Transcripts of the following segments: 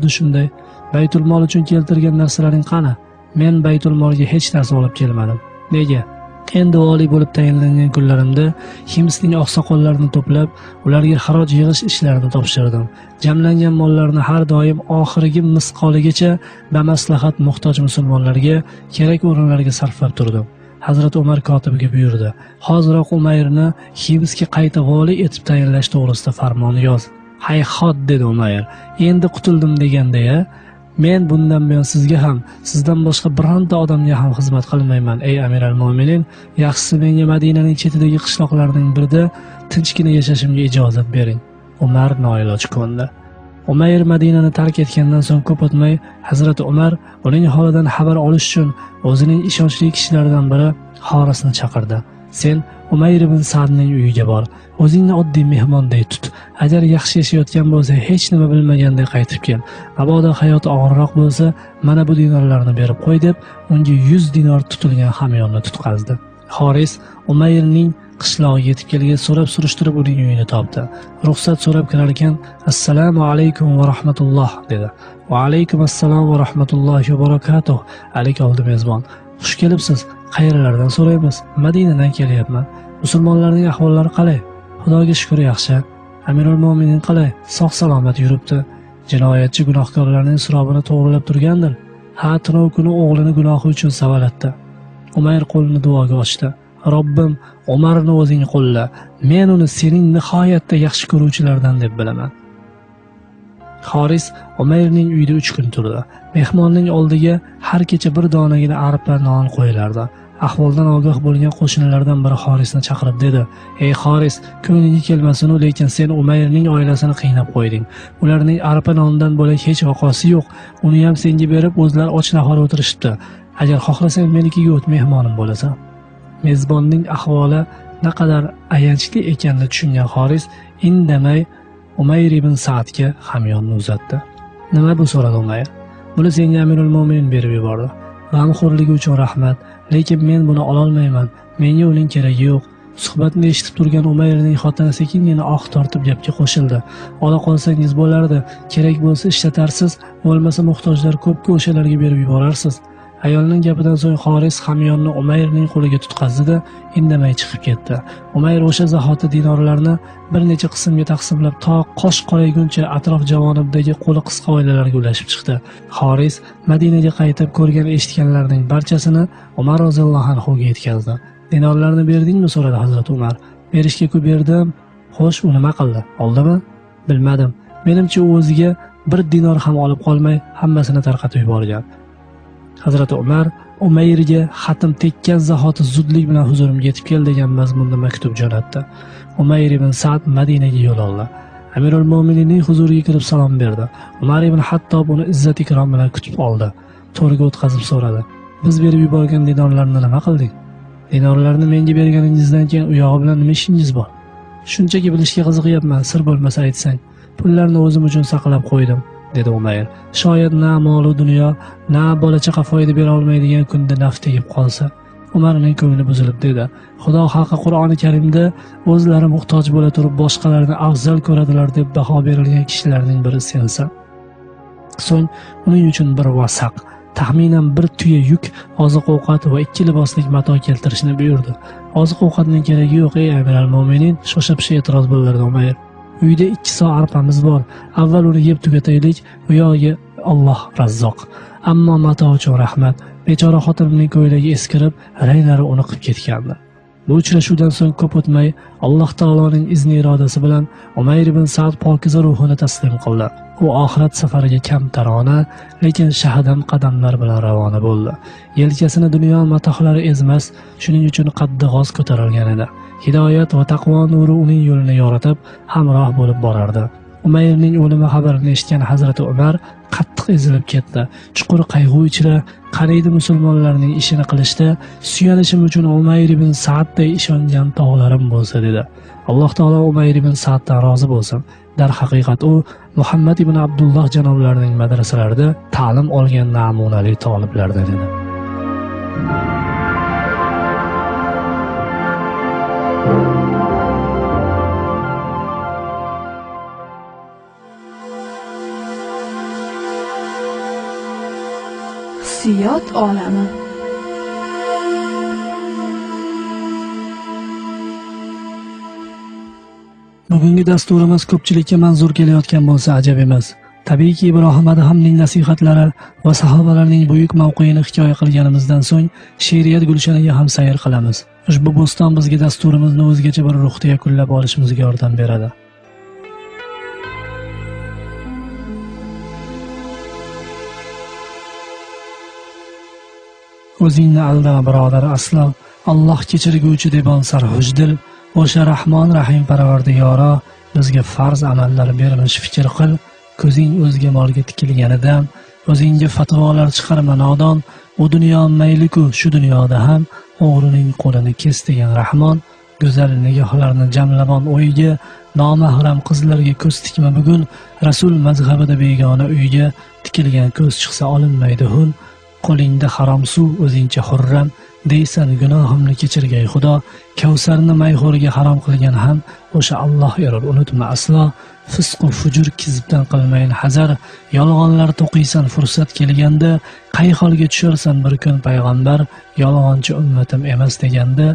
xuddi shunday. Baytul mol uchun keltirgan narsalaring qani? Men baytul molga hech narsa olib kelmadim. Nega? Endi valiy bo'lib tayinlangan kunlarimda Himsning oqsoqollarini to'plab, ularga xaroj yig'ish ishlarini topshirdim. Jamlangan mollarni har doim oxirgi misqoligacha bamaslahat muhtoj musulmonlarga kerak o'rinlarga sarflab turdim. Hazrat Umar kotibiga buyurdi: "Hoziroq Umayrni Himsga qayta valiy etib tayinlash to'g'risida farmon yoz." "Hayhot", dedi Umayr. "Endi qutuldim deganda-ya. Men bundan buyon sizga ham, sizdan boshqa bironta odamga ham xizmat qilmayman, ey Amiral Mo'minin. Yaxshisi menga Madinaning chetidagi qishloqlarning birida tinchgina yashashimga ijozat bering." Umar noiloj ko'ndi. Umayr Madinani tark etgandan so'ng ko'p o'tmay Hazrat Umar uning holidan xabar olish uchun o'zining ishonchli kishilaridan biri Xorisni chaqirdi. "Sen Umayr ibn Sa'dning uyiga bor. O'zingni oddiy mehmonday tut. Agar yaxshi yashayotgan bo'lsa, hech nima bilmagandek qaytib kel. Mabodo hayoti og'irroq bo'lsa, mana bu dinorlarni berib qo'y", deb unga 100 dinor tutilgan hamyonni tutqazdi. Xoris Umayrning qishlog'iga yetib kelgach, so'rab surishtirib uning uyini topdi. Ruxsat so'rab kirar ekan, "Assalomu alaykum va rahmatulloh", dedi. "Va alaykum assalom va rahmatullohi va barakatuh", alik oldi mezbon. "Xush kelibsiz. Qayerlardan so'raymiz?" "Madinadan kelyapman. Musulmonlarning ahvollari qalay?" "Xudoga shukr, yaxshi. Amirul Mo'minin qalay? Sog' salomat yuribdi. Jinoyatchi gunohkorlarning surobini to'g'rilab turgandir. Ha, tunov kuni o'g'lini gunohi uchun savalatdi." Umayr qo'lini duoga ochdi. "Robbim, Umarni o'zing qo'lla. Men uni sening nihoyatda yaxshi ko'ruvchilardan deb bilaman." Xoris Umayrning uyida 3 kun turdi. Mehmonning oldiga har kecha bir donagina arpa non qo'yilardi. Ahvoldan ogoh bo'lgan qo'shnilardan biri Xorisni chaqirib dedi: "Ey Xoris, ko'ngliga kelmasin-u, lekin sen Umayrning oilasini qiynab qo'yding. Ularning arpa nondan bo'lak hech vaqosi yo'q. Uni ham senga berib, o'zlari och nahor o'tirishibdi. Agar xohlasang menikiga o't, mehmonim bo'lasan." Mezbonning ahvoli naqadar ayanchli ekanini tushungan Xoris indamay Umayr ibn Sa'dga hamyonni uzatdi. "Nima bu?" so'radi Umayr. "Buni senga Amirul Mo'minin berib yubordi. G'amxo'rligi uchun rahmat, lekin men buni ololmayman. Menga uning keragi yo'q." Suhbatni eshitib turgan Umayrning xotini sekingina oq tortib gapga qo'shildi. "Ola qolsangiz bo'lardi. Kerak bo'lsa ishlatarsiz, bo'lmasa muhtojlar ko'pga o'shalarga berib yuborarsiz." Ayolning gapidan so'ng Xoris hamyonni Umayrning qo'liga tutqazdi-da, indamay chiqib ketdi. Umayr o'sha zahoti dinorlarni bir necha qismga taqsimlab, to qosh qorayguncha atrof javonibdagi qo'li qisqa oilalarga ulashib chiqdi. Xoris Madinaga qaytib ko'rgan eshitganlarning barchasini Umar roziyallohu anhuga yetkazdi. "Dinorlarni berdingmi?" so'radi Hazrat Umar. "Berishga-ku berdim. Xo'sh, u nima qildi? Oldimi?" "Bilmadim. Menimcha u o'ziga bir dinor ham olib qolmay, hammasini tarqatib yuborgan." Hazrat Umar Umayrga xatm tekkan zahoti zudlik bilan huzurimga yetib kel degan mazmunda maktub jo'natdi. Umayr ibn Sa'd Madinaga yo'l oldi. Amirul Mo'mininning huzuriga kirib salom berdi. Umar ibn Hattob uni izzat ikrom bilan kutib oldi. To'rga o'tkazib so'radi: "Biz berib yuborgan dinorlarni nima qilding? Dinorlarni menga berganingizdan keyin u yog'i bilan nima ishingiz bor?" "Shunchaki bilishga qiziqyapman, sir bo'lmasa aytsang." "Pullarni o'zim uchun saqlab qo'ydim", dedi Umayr. "Shoyat na mol va dunyo, na bola-chaqa foyda bera olmaydigan kunda naf tegib qolsa." Umarning ko'ngli buzilib dedi: "Xudo haqqi Qur'oni Karimda o'zlari muhtoj bo'la turib boshqalarni afzal ko'radilar deb baho berilgan kishilarning biri sensan." So'ng uning uchun bir vasaq, taxminan bir tuya yuk oziq-ovqat va 2 liboslik mato keltirishni buyurdi. "Oziq-ovqatning keragi yo'q, ey Amiral Mo'minin", shosha-pisha e'tiroz bildirdi Umayr. "Uyda 2 so arpamiz bor. Avval uni yeb tugataylik, u yog'iga Alloh razzoq. Ammo mato uchun rahmat." Bechora xotinimning ko'ylagi eskirib, ranglari uniqib ketgandi. Bu uchrashuvdan so'ng ko'p o'tmay Alloh taoloning izni irodasi bilan Umayr ibn Sa'd pokiza ruhini taslim qildi. U oxirat safariga kamtarona, lekin shahadam qadamlar bilan ravona bo'ldi. Yelkasini dunyo matohlari ezmas, shuning uchun qaddi g'oz ko'tarilgan edi. Hidoyat va taqvo nuri uning yo'lini yoritib, hamroh bo'lib borardi. Umayrning o'limi xabarini eshitgan Hazrat Umar qattiq ezilib ketdi. Chuqur qayg'u ichra, qariydi musulmonlarning ishini qilishda suyanishim uchun Umayr ibn Sa'dday ishongan tog'larim bo'lsa, dedi. Alloh taolo Umayr ibn Sa'ddan rozi bo'lsin. Darhaqiqat u Muhammad ibn Abdulloh janoblarining madrasalarida ta'lim olgan namunali taliblardan edi. hissiyot olami. Bugungi dasturimiz ko'pchilikka manzur kelayotgan bo'lsa ajab emas. Tabiiyki Ibrohim Adhamning nasihatlari va sahobalarning buyuk mavqeini hikoya qilganimizdan so'ng she'riyat gulshaniga ham sayr qilamiz. Ushbu bo'ston bizga dasturimizni o'zgacha bir ruhda yakunlab olishimizga yordam beradi. O'zingni aldama birodar aslo, Alloh kechirguvchi debon sarxujdil, o'sha Rahmon Rahim Parvardigoro bizga farz amallar bermish fikr qil. Ko'zing o'zga molga tikilganidan o'zingga fatvolar chiqarma nodon, u dunyo mayliku shu dunyoda ham o'g'rining qo'lini kes degan Rahmon, go'zal nigohlarni jamlamon o'yiga, nomahram qizlarga ko'z tikma bugun, Rasul mazhabida begona uyga tikilgan ko'z chiqsa olinmaydi hul, qo'lingda harom suv o'zingcha hurram, deysan gunohimni kechirgay Xudo, Kavsarni mayxo'riga harom qilgan ham o'sha Alloh erur unutma aslo. Fisq va fujur kizibdan qilmayin hazar, yolg'onlar to'qiysan fursat kelganda, qay holga tusharsan bir kun payg'ambar, yolg'onchi ummatim emas deganda,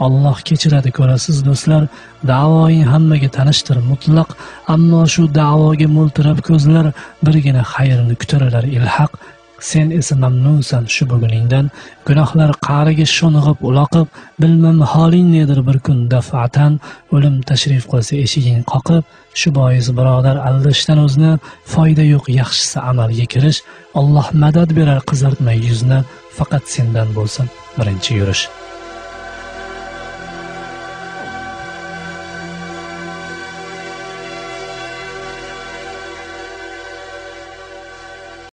Alloh kechiradi ko'rasiz do'stlar, da'voing hammaga tanishtir mutlaq, ammo shu da'voga mo'ltirab ko'zlar birgina xayrni kutaralar ilhaq. Sen esa mamnunsan shu buguningdan, gunohlar qa'riga sho'ng'ib uloqib, bilmam holing nedir bir kun daf'atan, o'lim tashrif qilsa eshiging qoqib, shu bois birodar aldashdan o'zni, foyda yo'q yaxshisi amalga kirish, Alloh madad berar qizartmay yuzni, faqat sendan bo'lsin birinchi yurish.